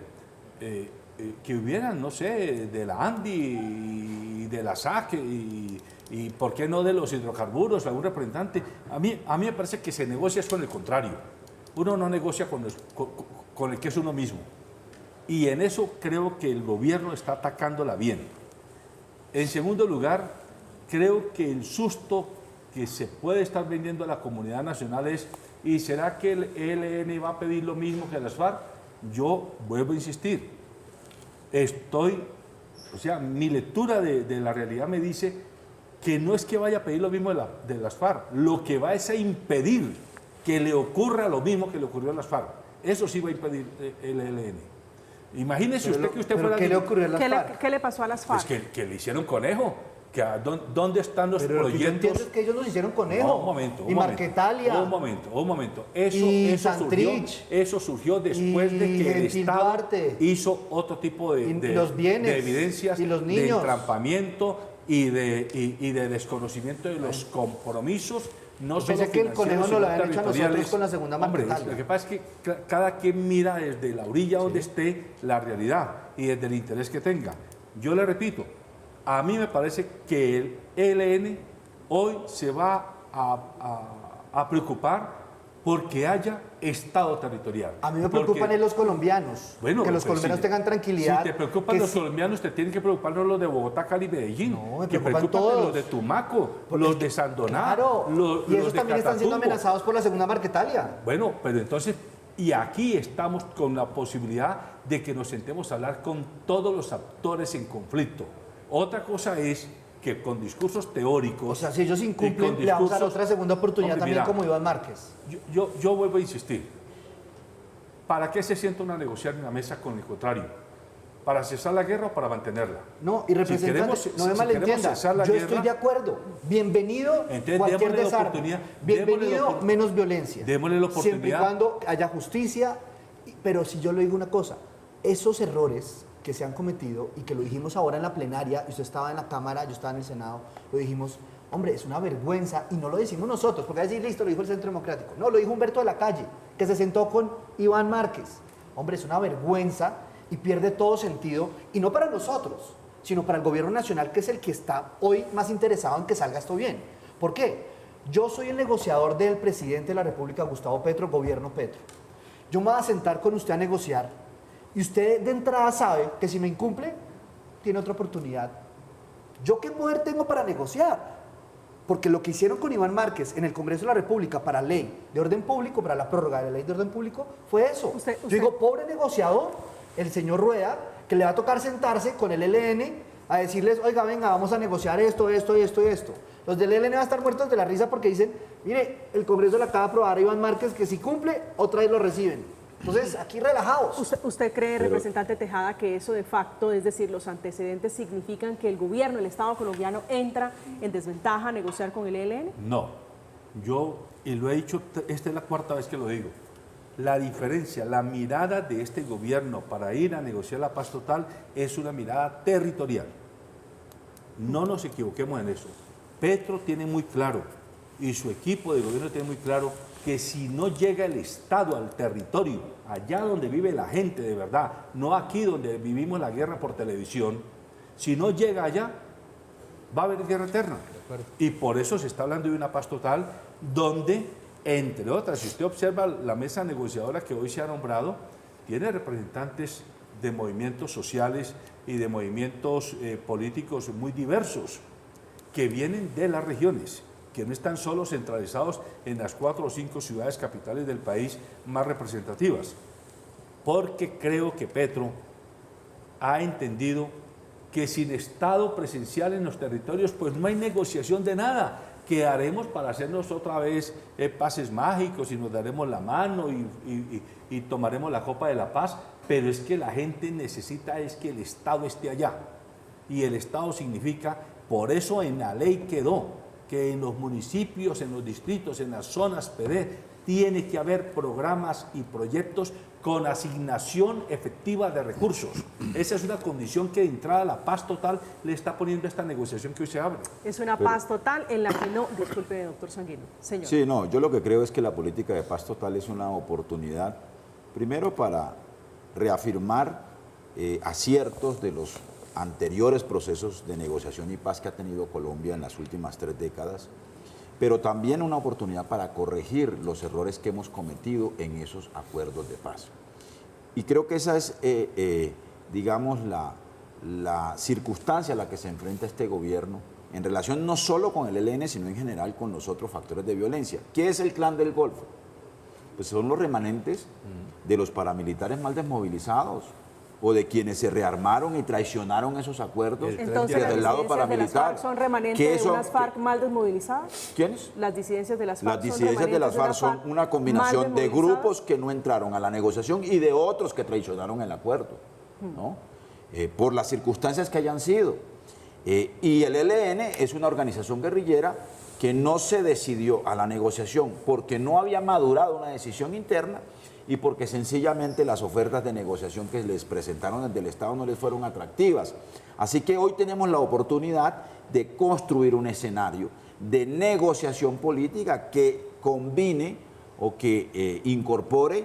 que hubieran, no sé, de la ANDI y de la SAC y por qué no de los hidrocarburos, algún representante. A mí me parece que se negocia con el contrario. Uno no negocia con el que es uno mismo. Y en eso creo que el gobierno está atacándola bien. En segundo lugar, creo que el susto que se puede estar vendiendo a la comunidad nacional es, ¿y será que el ELN va a pedir lo mismo que las FARC? Yo vuelvo a insistir, mi lectura de la realidad me dice que no es que vaya a pedir lo mismo de las FARC, lo que va es a impedir que le ocurra lo mismo que le ocurrió a las FARC. Eso sí va a impedir el ELN. Imagínese usted que usted fuera... ¿Qué le ocurrió a las FARC? ¿Qué le pasó a las FARC? Pues que le hicieron conejo. ¿Dónde están los proyectos? Lo que yo entiendo es que ellos nos hicieron conejo. No, un momento. Marquetalia. Un momento. Eso surgió después de que el Estado hizo otro tipo de evidencias y los de entrampamiento y de desconocimiento de los compromisos. No solo pensé que el conejo nos lo habían hecho a nosotros con la segunda Marquetalia. Hombre, lo que pasa es que cada quien mira desde la orilla donde esté la realidad y desde el interés que tenga. Yo le repito, a mí me parece que el ELN hoy se va a preocupar porque haya Estado territorial. A mí me preocupan los colombianos, bueno, que los colombianos tengan tranquilidad. Si te preocupan los colombianos, te tienen que preocupar no los de Bogotá, Cali, Medellín. No, me que preocupan todos. Los de Tumaco, los de Sandoná. Claro, y esos también están siendo amenazados por la segunda Marquetalia. Bueno, pero entonces, y aquí estamos con la posibilidad de que nos sentemos a hablar con todos los actores en conflicto. Otra cosa es que con discursos teóricos... O sea, si ellos incumplen, le vamos a dar otra segunda oportunidad también, como Iván Márquez. Yo vuelvo a insistir. ¿Para qué se sienta a negociar en la mesa con el contrario? ¿Para cesar la guerra o para mantenerla? No, y representante, no me malentienda, yo estoy de acuerdo. Bienvenido cualquier desarme. Bienvenido menos violencia. Démosle la oportunidad. Siempre y cuando haya justicia. Pero si yo le digo una cosa, esos errores que se han cometido y que lo dijimos ahora en la plenaria, y usted estaba en la Cámara, yo estaba en el Senado, lo dijimos, hombre, es una vergüenza, y no lo decimos nosotros, porque a decir, listo, lo dijo el Centro Democrático. No, lo dijo Humberto de la Calle, que se sentó con Iván Márquez. Hombre, es una vergüenza y pierde todo sentido, y no para nosotros, sino para el gobierno nacional, que es el que está hoy más interesado en que salga esto bien. ¿Por qué? Yo soy el negociador del presidente de la República, Gustavo Petro, gobierno Petro. Yo me voy a sentar con usted a negociar, y usted de entrada sabe que si me incumple, tiene otra oportunidad. ¿Yo qué poder tengo para negociar? Porque lo que hicieron con Iván Márquez en el Congreso de la República para ley de orden público, para la prórroga de la ley de orden público, fue eso. Yo digo, pobre negociador, el señor Rueda, que le va a tocar sentarse con el ELN a decirles, oiga, venga, vamos a negociar esto. Los del ELN van a estar muertos de la risa porque dicen, mire, el Congreso le acaba de aprobar a Iván Márquez que si cumple, otra vez lo reciben. Entonces, aquí relajados. ¿Usted cree, representante Tejada, que eso de facto, es decir, los antecedentes significan que el gobierno, el Estado colombiano, entra en desventaja a negociar con el ELN? No. Yo, y lo he dicho, esta es la cuarta vez que lo digo, la diferencia, la mirada de este gobierno para ir a negociar la paz total es una mirada territorial. No nos equivoquemos en eso. Petro tiene muy claro, y su equipo de gobierno tiene muy claro, que si no llega el Estado al territorio, allá donde vive la gente de verdad, no aquí donde vivimos la guerra por televisión, si no llega allá, va a haber guerra eterna. Y por eso se está hablando de una paz total, donde, entre otras, si usted observa la mesa negociadora que hoy se ha nombrado, tiene representantes de movimientos sociales y de movimientos políticos muy diversos, que vienen de las regiones, que no están solo centralizados en las 4 o 5 ciudades capitales del país más representativas, porque creo que Petro ha entendido que sin Estado presencial en los territorios, pues no hay negociación de nada. ¿Qué haremos para hacernos otra vez pases mágicos y nos daremos la mano y tomaremos la copa de la paz? Pero es que la gente necesita es que el Estado esté allá. Y el Estado significa, por eso en la ley quedó, que en los municipios, en los distritos, en las zonas PD, tiene que haber programas y proyectos con asignación efectiva de recursos. Esa es una condición que de entrada la paz total le está poniendo a esta negociación que hoy se abre. Es una paz total en la que no... Disculpe, doctor Sanguino. Señor. Sí, no, yo lo que creo es que la política de paz total es una oportunidad, primero para reafirmar aciertos de los anteriores procesos de negociación y paz que ha tenido Colombia en las últimas 3 décadas, pero también una oportunidad para corregir los errores que hemos cometido en esos acuerdos de paz. Y creo que esa es, digamos, la circunstancia a la que se enfrenta este gobierno en relación no solo con el ELN, sino en general con los otros factores de violencia. ¿Qué es el Clan del Golfo? Pues son los remanentes de los paramilitares mal desmovilizados o de quienes se rearmaron y traicionaron esos acuerdos. Entonces, desde el lado ¿las disidencias de las paramilitar. FARC son remanentes de unas FARC mal desmovilizadas? ¿Quiénes? Las disidencias de las FARC Las disidencias de las FARC son una combinación de grupos que no entraron a la negociación y de otros que traicionaron el acuerdo, ¿no? Por las circunstancias que hayan sido. Y el ELN es una organización guerrillera que no se decidió a la negociación porque no había madurado una decisión interna y porque sencillamente las ofertas de negociación que les presentaron desde el Estado no les fueron atractivas. Así que hoy tenemos la oportunidad de construir un escenario de negociación política que combine o que incorpore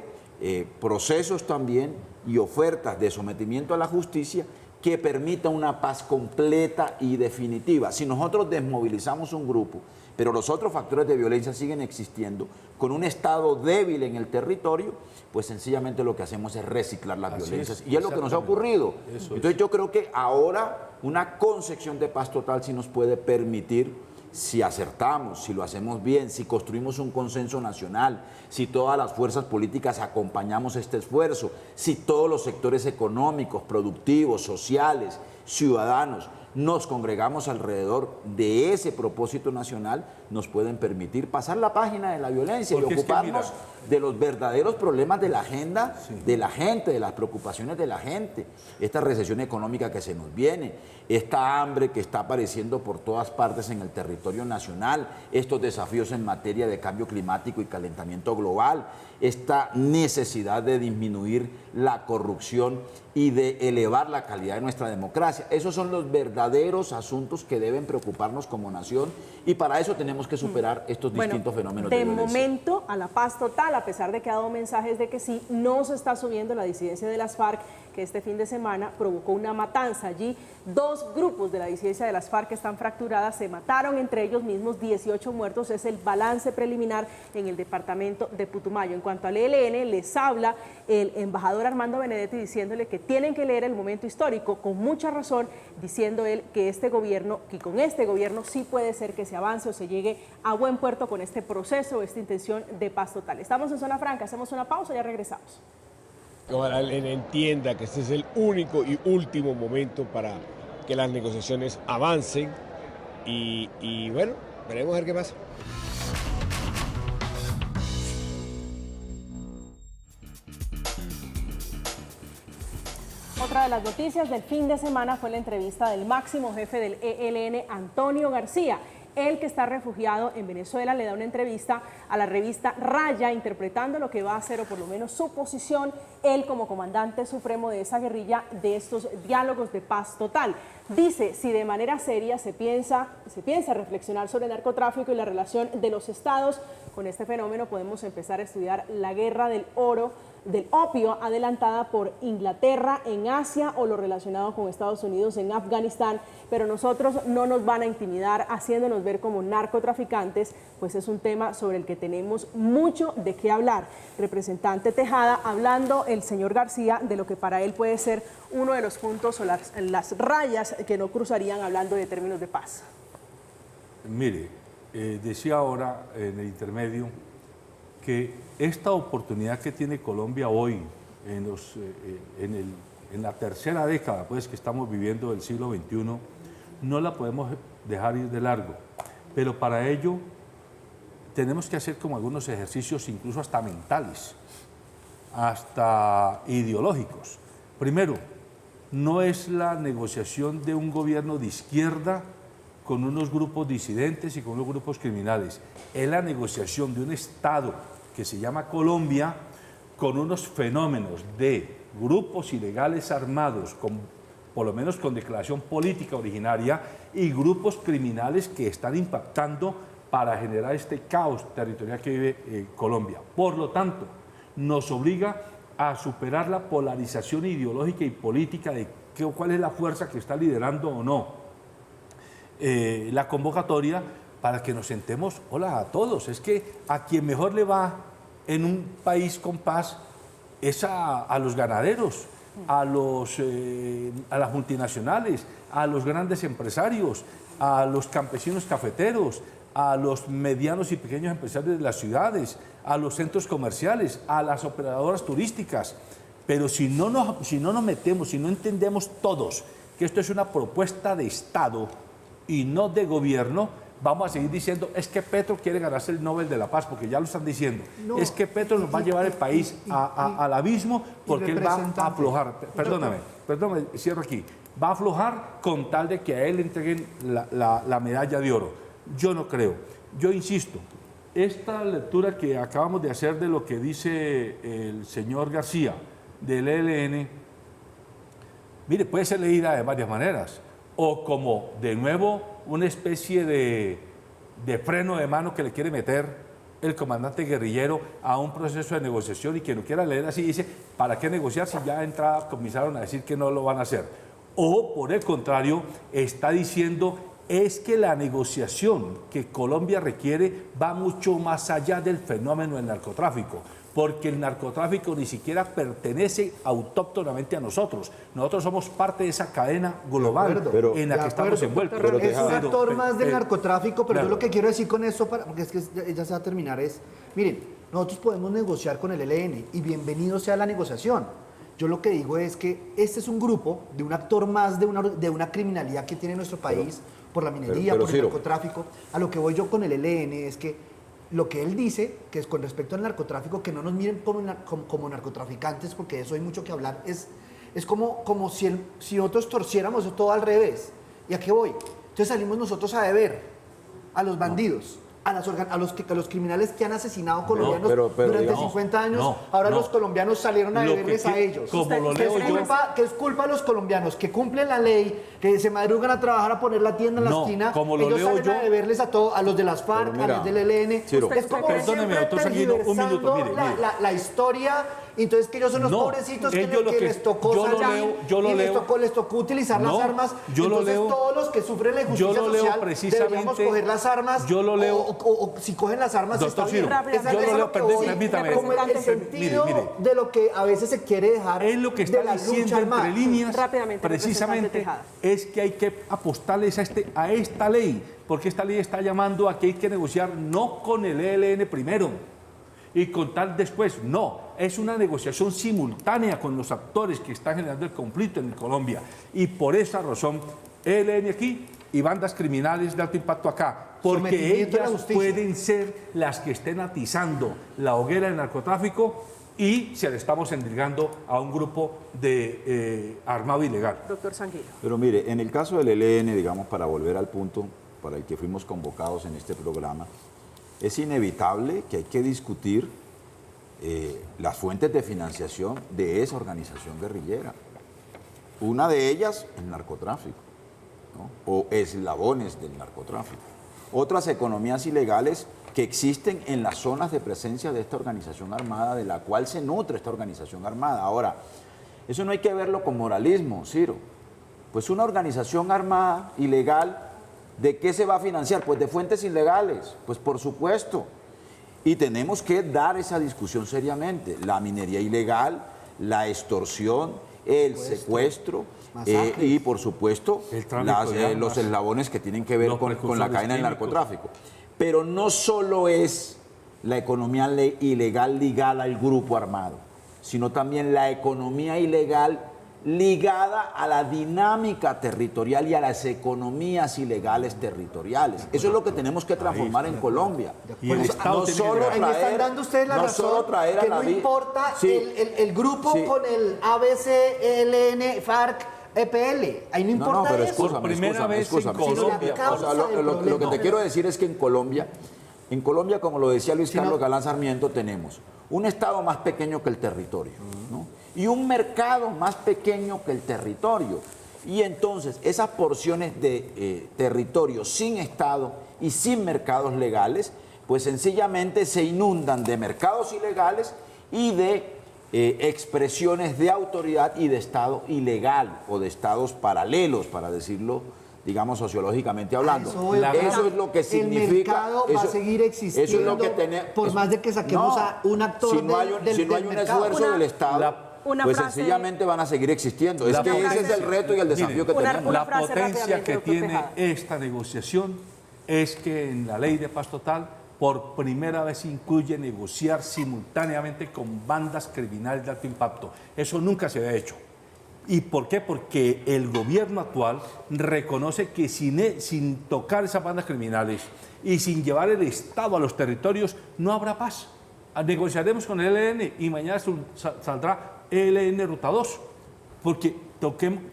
procesos también y ofertas de sometimiento a la justicia que permita una paz completa y definitiva. Si nosotros desmovilizamos un grupo, pero los otros factores de violencia siguen existiendo, con un Estado débil en el territorio, pues sencillamente lo que hacemos es reciclar las violencias. Y es lo que nos ha ocurrido. Entonces yo creo que ahora una concepción de paz total sí nos puede permitir, si acertamos, si lo hacemos bien, si construimos un consenso nacional, si todas las fuerzas políticas acompañamos este esfuerzo, si todos los sectores económicos, productivos, sociales, ciudadanos, nos congregamos alrededor de ese propósito nacional, nos pueden permitir pasar la página de la violencia y ocuparnos de los verdaderos problemas de la agenda de la gente, de las preocupaciones de la gente. Esta recesión económica que se nos viene, esta hambre que está apareciendo por todas partes en el territorio nacional, estos desafíos en materia de cambio climático y calentamiento global, esta necesidad de disminuir la corrupción y de elevar la calidad de nuestra democracia. Esos son los verdaderos asuntos que deben preocuparnos como nación y para eso tenemos que superar estos distintos fenómenos de violencia. De momento, a la paz total, a pesar de que ha dado mensajes de que sí, no se está subiendo la disidencia de las FARC, que este fin de semana provocó una matanza. Allí 2 grupos de la disidencia de las FARC que están fracturadas, se mataron entre ellos mismos, 18 muertos, es el balance preliminar en el departamento de Putumayo. En cuanto al ELN, les habla el embajador Armando Benedetti diciéndole que tienen que leer el momento histórico, con mucha razón, diciendo él que este gobierno, que con este gobierno sí puede ser que se avance o se llegue a buen puerto con este proceso, esta intención de paz total. Estamos en Zona Franca, hacemos una pausa y ya regresamos. Ojalá él entienda que este es el único y último momento para que las negociaciones avancen y bueno, veremos a ver qué pasa. Otra de las noticias del fin de semana fue la entrevista del máximo jefe del ELN, Antonio García. Él, que está refugiado en Venezuela, le da una entrevista a la revista Raya, interpretando lo que va a ser, o por lo menos su posición, él como comandante supremo de esa guerrilla, de estos diálogos de paz total. dice si de manera seria se piensa reflexionar sobre el narcotráfico y la relación de los estados con este fenómeno. Podemos empezar a estudiar la guerra del opio adelantada por Inglaterra en Asia o lo relacionado con Estados Unidos en Afganistán, pero nosotros no nos van a intimidar haciéndonos ver como narcotraficantes, pues es un tema sobre el que tenemos mucho de qué hablar. Representante Tejada, hablando el señor García de lo que para él puede ser uno de los puntos o las rayas que no cruzarían hablando de términos de paz. Mire, decía ahora en el intermedio que esta oportunidad que tiene Colombia hoy, en la tercera década pues, que estamos viviendo del siglo XXI, no la podemos dejar ir de largo. Pero para ello tenemos que hacer como algunos ejercicios, incluso hasta mentales, hasta ideológicos. Primero, no es la negociación de un gobierno de izquierda con unos grupos disidentes y con unos grupos criminales. Es la negociación de un Estado que se llama Colombia con unos fenómenos de grupos ilegales armados, por lo menos con declaración política originaria, y grupos criminales que están impactando para generar este caos territorial que vive Colombia. Por lo tanto, nos obliga a superar la polarización ideológica y política de cuál es la fuerza que está liderando o no la convocatoria, para que nos sentemos, hola a todos, es que a quien mejor le va en un país con paz es a los ganaderos, a las multinacionales, a los grandes empresarios, a los campesinos cafeteros, a los medianos y pequeños empresarios de las ciudades, a los centros comerciales, a las operadoras turísticas. Pero si no nos metemos, si no entendemos todos que esto es una propuesta de Estado y no de gobierno, vamos a seguir diciendo, es que Petro quiere ganarse el Nobel de la Paz, porque ya lo están diciendo, no, es que Petro nos va a llevar el país al abismo, porque él va a aflojar, perdóname, cierro aquí, va a aflojar con tal de que a él le entreguen la medalla de oro. Yo no creo, yo insisto, esta lectura que acabamos de hacer de lo que dice el señor García del ELN, mire, puede ser leída de varias maneras, o como, de nuevo, una especie de freno de mano que le quiere meter el comandante guerrillero a un proceso de negociación, y quien lo quiera leer así dice, ¿para qué negociar si ya de entrada comenzaron a decir que no lo van a hacer? O, por el contrario, está diciendo, es que la negociación que Colombia requiere va mucho más allá del fenómeno del narcotráfico, porque el narcotráfico ni siquiera pertenece autóctonamente a nosotros. Nosotros somos parte de esa cadena global en la que estamos envueltos. Es un actor más del narcotráfico, pero yo lo que quiero decir con eso, porque es que ya se va a terminar, es, miren, nosotros podemos negociar con el ELN y bienvenido sea la negociación. Yo lo que digo es que este es un grupo de un actor más de una criminalidad que tiene nuestro país, por la minería, por el narcotráfico. A lo que voy yo con el ELN es que lo que él dice, que es con respecto al narcotráfico, que no nos miren como narcotraficantes, porque de eso hay mucho que hablar, es como si nosotros torciéramos todo al revés. ¿Y a qué voy? Entonces salimos nosotros a deber a los bandidos, a los criminales que han asesinado colombianos durante 50 años, ahora los colombianos salieron a deberles a ellos. Que es culpa de los colombianos que cumplen la ley, que se madrugan a trabajar a poner la tienda en la esquina, ellos salen a deberles a todos, a los de las FARC, a los del ELN. Es como siempre tergiversando la historia. Entonces que ellos son los pobrecitos que les tocó les tocó utilizar las armas. Entonces todos los que sufren la injusticia social deberíamos coger las armas, o si cogen las armas está bien. Yo lo leo, permítame, como el sentido de lo que a veces se quiere dejar es lo que está diciendo entre líneas, precisamente es que hay que apostarles a esta ley, porque esta ley está llamando a que hay que negociar no con el ELN primero y con tal después, no, es una negociación simultánea con los actores que están generando el conflicto en Colombia, y por esa razón ELN aquí y bandas criminales de alto impacto acá, porque ellas pueden ser las que estén atizando la hoguera del narcotráfico y se le estamos endilgando a un grupo de armado ilegal. Doctor Sanguino. Pero mire, en el caso del ELN, digamos, para volver al punto para el que fuimos convocados en este programa, es inevitable que hay que discutir las fuentes de financiación de esa organización guerrillera. Una de ellas, el narcotráfico. ¿no? O eslabones del narcotráfico. Otras economías ilegales que existen en las zonas de presencia de esta organización armada, de la cual se nutre esta organización armada. Ahora, eso no hay que verlo con moralismo, Ciro. Pues una organización armada ilegal, ¿de qué se va a financiar? Pues de fuentes ilegales, pues por supuesto. Y tenemos que dar esa discusión seriamente. La minería ilegal, la extorsión, el secuestro y por supuesto los eslabones que tienen que ver con la cadena del narcotráfico. Pero no solo es la economía ilegal ligada al grupo armado, sino también la economía ilegal ligada a la dinámica territorial y a las economías ilegales territoriales. Eso es lo que tenemos que transformar en Colombia. Y el Estado no solo ahí me están dando ustedes la razón que no importa el grupo con el ABC, ELN, FARC, EPL. Ahí no importa pero eso. por primera vez en Colombia. O sea, lo que te quiero decir es que en Colombia, como lo decía Luis Carlos Galán Sarmiento, tenemos un Estado más pequeño que el territorio, ¿no? Y un mercado más pequeño que el territorio. Y entonces esas porciones de territorio sin Estado y sin mercados legales, pues sencillamente se inundan de mercados ilegales y de expresiones de autoridad y de Estado ilegal o de estados paralelos, para decirlo, digamos, sociológicamente hablando. Eso es lo que significa. El mercado va a seguir existiendo, eso es lo que por más de que saquemos a un actor si no hay un esfuerzo del Estado, pues sencillamente van a seguir existiendo. Es que ese es el reto y el desafío que tenemos. La potencia que tiene esta negociación es que en la ley de paz total por primera vez incluye negociar simultáneamente con bandas criminales de alto impacto. Eso nunca se había hecho. ¿Y por qué? Porque el gobierno actual reconoce que sin tocar esas bandas criminales y sin llevar el Estado a los territorios no habrá paz. Negociaremos con el ELN y mañana saldrá ELN Ruta 2, porque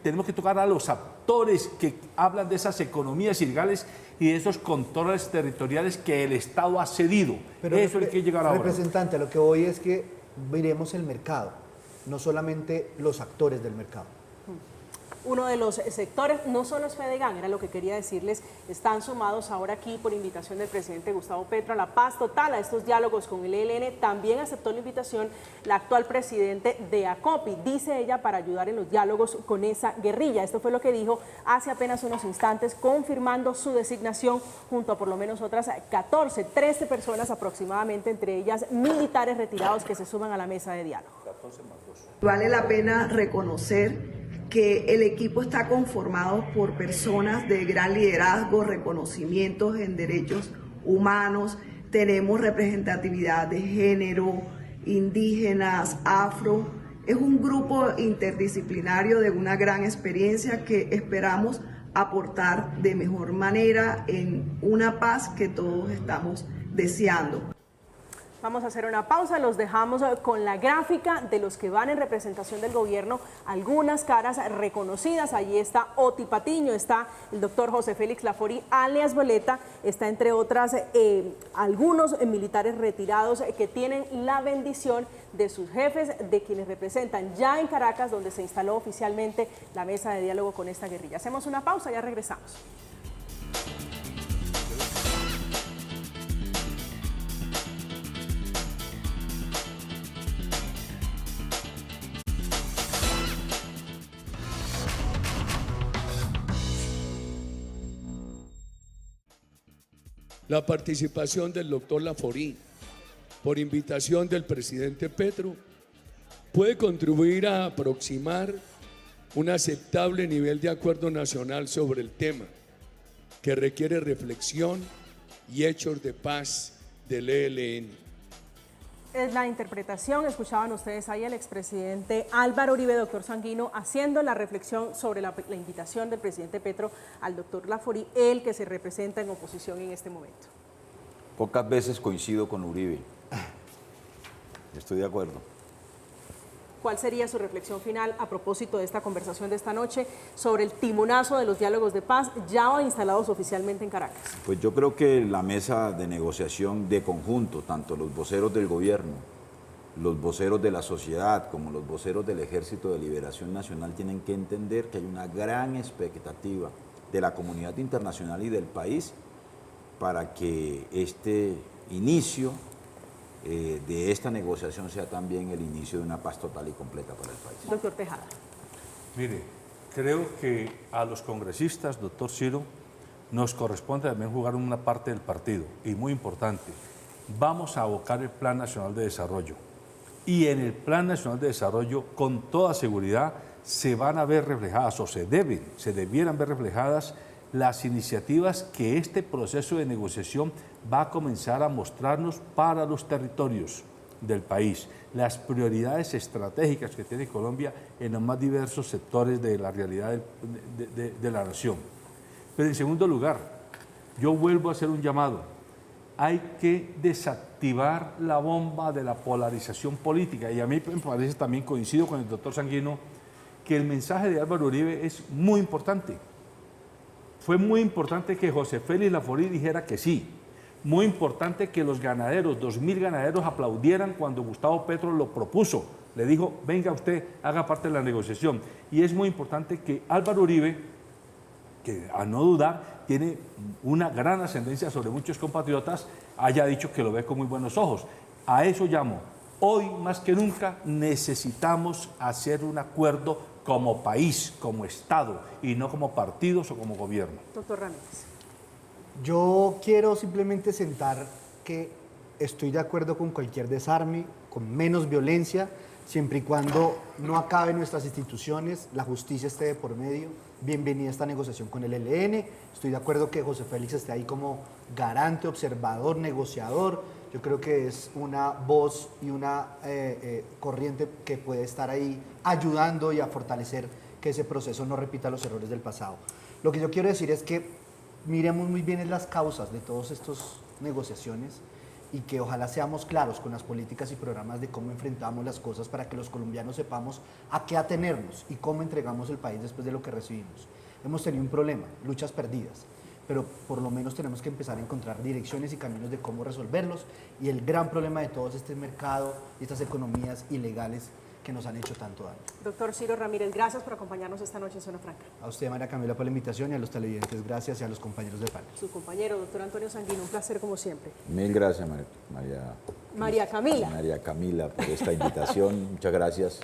tenemos que tocar a los actores que hablan de esas economías ilegales y de esos controles territoriales que el Estado ha cedido. Pero eso es que llegar ahora. Representante, a lo que voy es que miremos el mercado, no solamente los actores del mercado. Uno de los sectores, no solo es Fedegan, era lo que quería decirles, están sumados ahora aquí por invitación del presidente Gustavo Petro a la paz total, a estos diálogos con el ELN. También aceptó la invitación la actual presidente de ACOPI, dice ella, para ayudar en los diálogos con esa guerrilla. Esto fue lo que dijo hace apenas unos instantes, confirmando su designación junto a por lo menos otras 13 personas aproximadamente, entre ellas militares retirados que se suman a la mesa de diálogo. Vale la pena reconocer que el equipo está conformado por personas de gran liderazgo, reconocimientos en derechos humanos, tenemos representatividad de género, indígenas, afro. Es un grupo interdisciplinario de una gran experiencia que esperamos aportar de mejor manera en una paz que todos estamos deseando. Vamos a hacer una pausa, los dejamos con la gráfica de los que van en representación del gobierno, algunas caras reconocidas. Allí está Oti Patiño, está el doctor José Félix Laforí, alias Boleta, está entre otras algunos militares retirados que tienen la bendición de sus jefes, de quienes representan ya en Caracas, donde se instaló oficialmente la mesa de diálogo con esta guerrilla. Hacemos una pausa, ya regresamos. La participación del doctor Laforí, por invitación del presidente Petro, puede contribuir a aproximar un aceptable nivel de acuerdo nacional sobre el tema, que requiere reflexión y hechos de paz del ELN. Es la interpretación, escuchaban ustedes ahí al expresidente Álvaro Uribe, doctor Sanguino, haciendo la reflexión sobre la invitación del presidente Petro al doctor Laforí, el que se representa en oposición en este momento. Pocas veces coincido con Uribe. Estoy de acuerdo. ¿Cuál sería su reflexión final a propósito de esta conversación de esta noche sobre el timonazo de los diálogos de paz ya instalados oficialmente en Caracas? Pues yo creo que la mesa de negociación de conjunto, tanto los voceros del gobierno, los voceros de la sociedad, como los voceros del Ejército de Liberación Nacional, tienen que entender que hay una gran expectativa de la comunidad internacional y del país para que este inicio de esta negociación sea también el inicio de una paz total y completa para el país. Doctor Tejada. Mire, creo que a los congresistas, doctor Ciro, nos corresponde también jugar una parte del partido, y muy importante, vamos a abocar el Plan Nacional de Desarrollo. Y en el Plan Nacional de Desarrollo, con toda seguridad, se van a ver reflejadas, o se debieran ver reflejadas, las iniciativas que este proceso de negociación va a comenzar a mostrarnos para los territorios del país, las prioridades estratégicas que tiene Colombia en los más diversos sectores de la realidad de la nación. Pero en segundo lugar, yo vuelvo a hacer un llamado. Hay que desactivar la bomba de la polarización política, y a mí me parece, también coincido con el doctor Sanguino, que el mensaje de Álvaro Uribe es muy importante. Fue muy importante que José Félix Laforí dijera que sí. Muy importante que los ganaderos, 2.000 ganaderos, aplaudieran cuando Gustavo Petro lo propuso. Le dijo, venga usted, haga parte de la negociación. Y es muy importante que Álvaro Uribe, que a no dudar tiene una gran ascendencia sobre muchos compatriotas, haya dicho que lo ve con muy buenos ojos. A eso llamo. Hoy más que nunca necesitamos hacer un acuerdo como país, como Estado, y no como partidos o como gobierno. Doctor Ramírez. Yo quiero simplemente sentar que estoy de acuerdo con cualquier desarme, con menos violencia, siempre y cuando no acaben nuestras instituciones, la justicia esté de por medio. Bienvenida esta negociación con el ELN. Estoy de acuerdo que José Félix esté ahí como garante, observador, negociador. Yo creo que es una voz y una corriente que puede estar ahí ayudando y a fortalecer que ese proceso no repita los errores del pasado. Lo que yo quiero decir es que miremos muy bien las causas de todas estas negociaciones y que ojalá seamos claros con las políticas y programas de cómo enfrentamos las cosas para que los colombianos sepamos a qué atenernos y cómo entregamos el país después de lo que recibimos. Hemos tenido un problema, luchas perdidas, pero por lo menos tenemos que empezar a encontrar direcciones y caminos de cómo resolverlos, y el gran problema de todo es este mercado y estas economías ilegales que nos han hecho tanto daño. Doctor Ciro Ramírez, gracias por acompañarnos esta noche en Zona Franca. A usted, María Camila, por la invitación, y a los televidentes, gracias, y a los compañeros de panel. Su compañero, doctor Antonio Sanguino, un placer como siempre. Mil gracias, María Camila. María Camila, por esta invitación. Muchas gracias.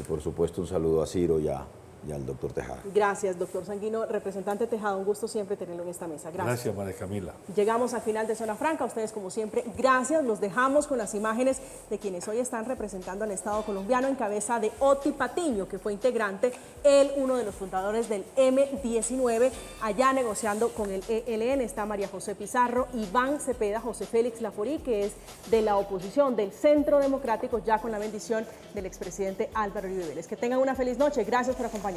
Y por supuesto un saludo a Ciro y al doctor Tejada. Gracias, doctor Sanguino. Representante Tejada, un gusto siempre tenerlo en esta mesa. Gracias. Gracias, María Camila. Llegamos al final de Zona Franca. Ustedes, como siempre, gracias. Los dejamos con las imágenes de quienes hoy están representando al Estado colombiano en cabeza de Oti Patiño, que fue integrante, él, uno de los fundadores del M19, allá negociando con el ELN. Está María José Pizarro, Iván Cepeda, José Félix Laforí, que es de la oposición del Centro Democrático, ya con la bendición del expresidente Álvaro Uribe Vélez. Que tengan una feliz noche. Gracias por acompañarnos.